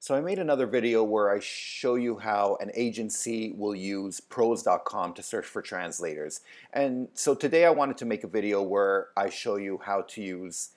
So I made another video where I show you how an agency will use pros.com to search for translators. And so today I wanted to make a video where I show you how to use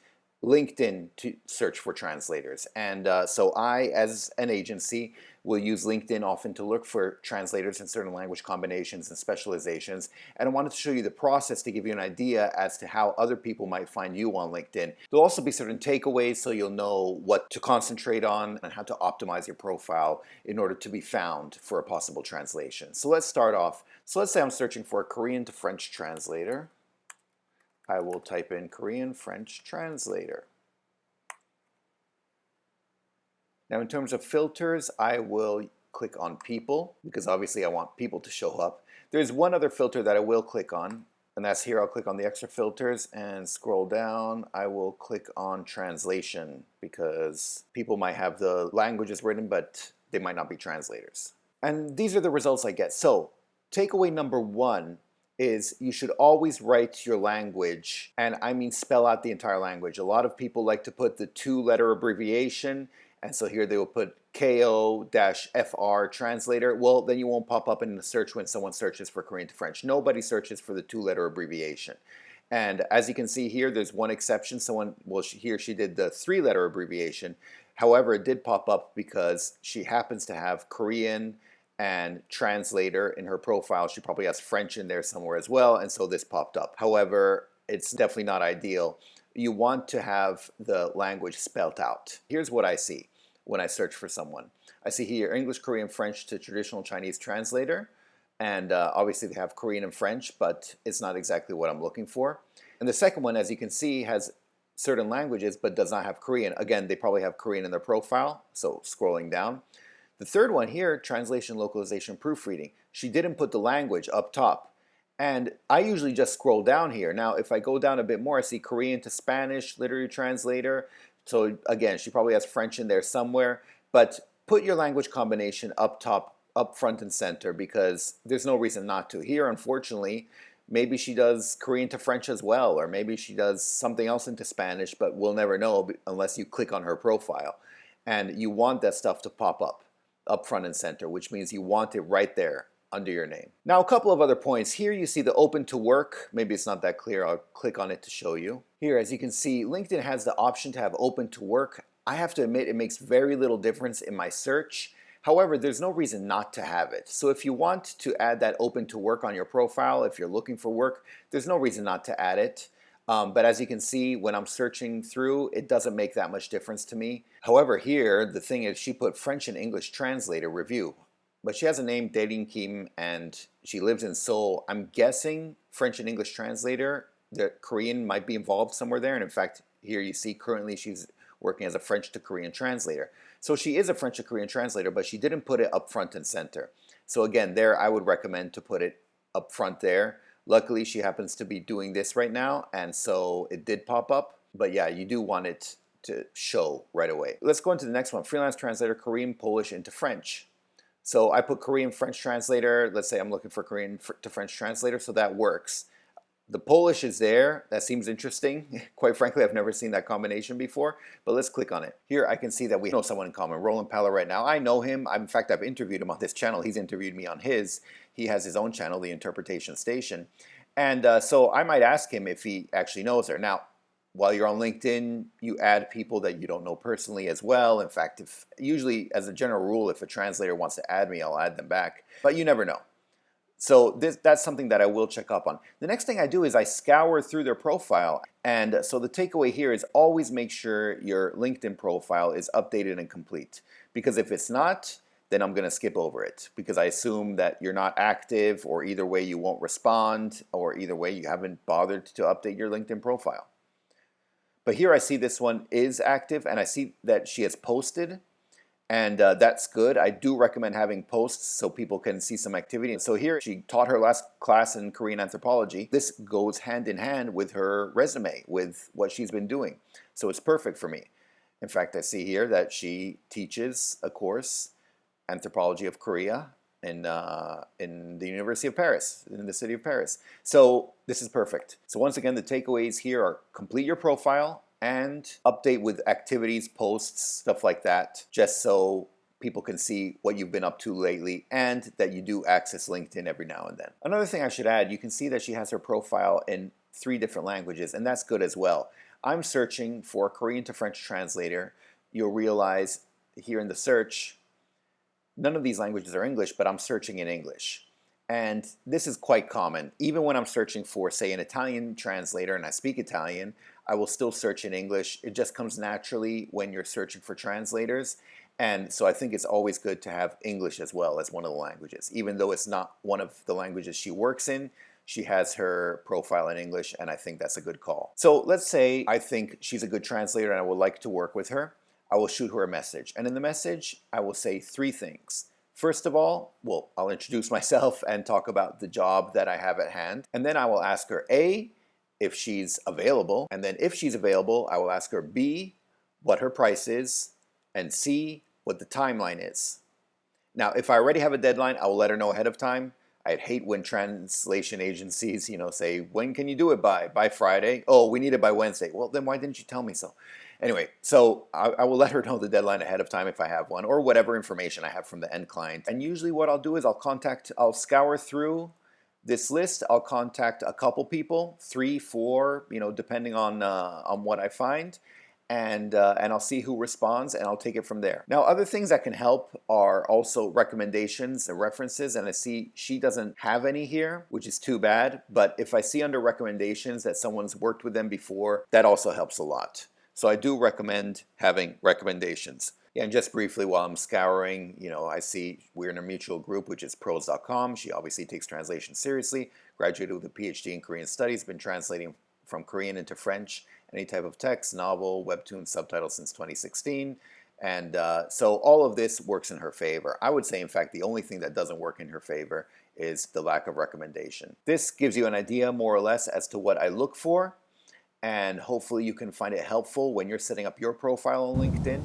LinkedIn to search for translators. And so I, as an agency, will use LinkedIn often to look for translators in certain language combinations and specializations. And I wanted to show you the process to give you an idea as to how other people might find you on LinkedIn. There'll also be certain takeaways so you'll know what to concentrate on and how to optimize your profile in order to be found for a possible translation. So let's start off. So let's say I'm searching for a Korean to French translator. I will type in Korean French translator. Now in terms of filters, I will click on people because obviously I want people to show up. There's one other filter that I will click on, and that's here. I'll click on the extra filters and scroll down. I will click on translation because people might have the languages written but they might not be translators. And these are the results I get. So takeaway number one is you should always write your language, and I mean spell out the entire language. A lot of people like to put the two-letter abbreviation, and so here they will put KO-FR translator. Well, then you won't pop up in the search when someone searches for Korean to French. Nobody searches for the two-letter abbreviation. And as you can see here, there's one exception. Someone, well, he or she did the three-letter abbreviation. However, it did pop up because she happens to have Korean and translator in her profile. She probably has French in there somewhere as well, and so this popped up. However, it's definitely not ideal. You want to have the language spelt out. Here's what I see when I search for someone. I see here English, Korean, French to traditional Chinese translator, and obviously they have Korean and French, but it's not exactly what I'm looking for. And the second one, as you can see, has certain languages but does not have Korean. Again, they probably have Korean in their profile, so scrolling down. The third one here, translation, localization, proofreading. She didn't put the language up top. And I usually just scroll down here. Now, if I go down a bit more, I see Korean to Spanish, literary translator. So again, she probably has French in there somewhere. But put your language combination up top, up front and center, because there's no reason not to. Here, unfortunately, maybe she does Korean to French as well, or maybe she does something else into Spanish, but we'll never know unless you click on her profile. And you want that stuff to pop up front and center, which means you want it right there under your name. Now, a couple of other points. Here you see the open to work. Maybe it's not that clear. I'll click on it to show you. Here, as you can see, LinkedIn has the option to have open to work. I have to admit it makes very little difference in my search. However, there's no reason not to have it. So if you want to add that open to work on your profile, if you're looking for work, there's no reason not to add it. But as you can see, when I'm searching through, it doesn't make that much difference to me. However, here, the thing is she put French and English translator review. But she has a name, Dating Kim, and she lives in Seoul. I'm guessing French and English translator, the Korean might be involved somewhere there. And in fact, here you see currently she's working as a French to Korean translator. So she is a French to Korean translator, but she didn't put it up front and center. So again, there I would recommend to put it up front there. Luckily, she happens to be doing this right now, and so it did pop up. But yeah, you do want it to show right away. Let's go into the next one. Freelance translator, Korean, Polish into French. So I put Korean, French translator. Let's say I'm looking for Korean to French translator, so that works. The Polish is there. That seems interesting. Quite frankly, I've never seen that combination before, but let's click on it. Here I can see that we know someone in common, Roland Palla right now. I know him. In fact, I've interviewed him on this channel. He's interviewed me on his. He has his own channel, The Interpretation Station. And so I might ask him if he actually knows her. Now, while you're on LinkedIn, you add people that you don't know personally as well. In fact, usually as a general rule, if a translator wants to add me, I'll add them back. But you never know. So that's something that I will check up on. The next thing I do is I scour through their profile. And so the takeaway here is always make sure your LinkedIn profile is updated and complete. Because if it's not, then I'm going to skip over it. Because I assume that you're not active, or either way you won't respond, or either way you haven't bothered to update your LinkedIn profile. But here I see this one is active, and I see that she has posted. And that's good. I do recommend having posts so people can see some activity. And so here she taught her last class in Korean anthropology. This goes hand in hand with her resume, with what she's been doing. So it's perfect for me. In fact, I see here that she teaches a course, Anthropology of Korea, in the University of Paris, in the city of Paris. So this is perfect. So once again, the takeaways here are complete your profile and update with activities, posts, stuff like that, just so people can see what you've been up to lately and that you do access LinkedIn every now and then. Another thing I should add, you can see that she has her profile in 3 different languages, and that's good as well. I'm searching for Korean to French translator. You'll realize here in the search, none of these languages are English, but I'm searching in English. And this is quite common. Even when I'm searching for, say, an Italian translator and I speak Italian, I will still search in English. It just comes naturally when you're searching for translators. And so I think it's always good to have English as well as one of the languages. Even though it's not one of the languages she works in, she has her profile in English, and I think that's a good call. So let's say I think she's a good translator and I would like to work with her. I will shoot her a message. And in the message, I will say 3 things. First of all, well, I'll introduce myself and talk about the job that I have at hand. And then I will ask her, A, if she's available. And then if she's available, I will ask her, B, what her price is, and C, what the timeline is. Now, if I already have a deadline, I will let her know ahead of time. I'd hate when translation agencies, say, when can you do it by? By Friday? Oh, we need it by Wednesday. Well, then why didn't you tell me so? Anyway, so I will let her know the deadline ahead of time if I have one, or whatever information I have from the end client. And usually what I'll do is I'll scour through this list. I'll contact a couple people, 3, 4, depending on what I find. And I'll see who responds, and I'll take it from there. Now, other things that can help are also recommendations and references, and I see she doesn't have any here, which is too bad. But if I see under recommendations that someone's worked with them before, that also helps a lot. So I do recommend having recommendations. Yeah, and just briefly while I'm scouring, I see we're in a mutual group, which is pros.com. She obviously takes translation seriously, graduated with a PhD in Korean studies, been translating from Korean into French, any type of text, novel, webtoon, subtitle since 2016. And so all of this works in her favor. I would say, in fact, the only thing that doesn't work in her favor is the lack of recommendation. This gives you an idea more or less as to what I look for. And hopefully you can find it helpful when you're setting up your profile on LinkedIn.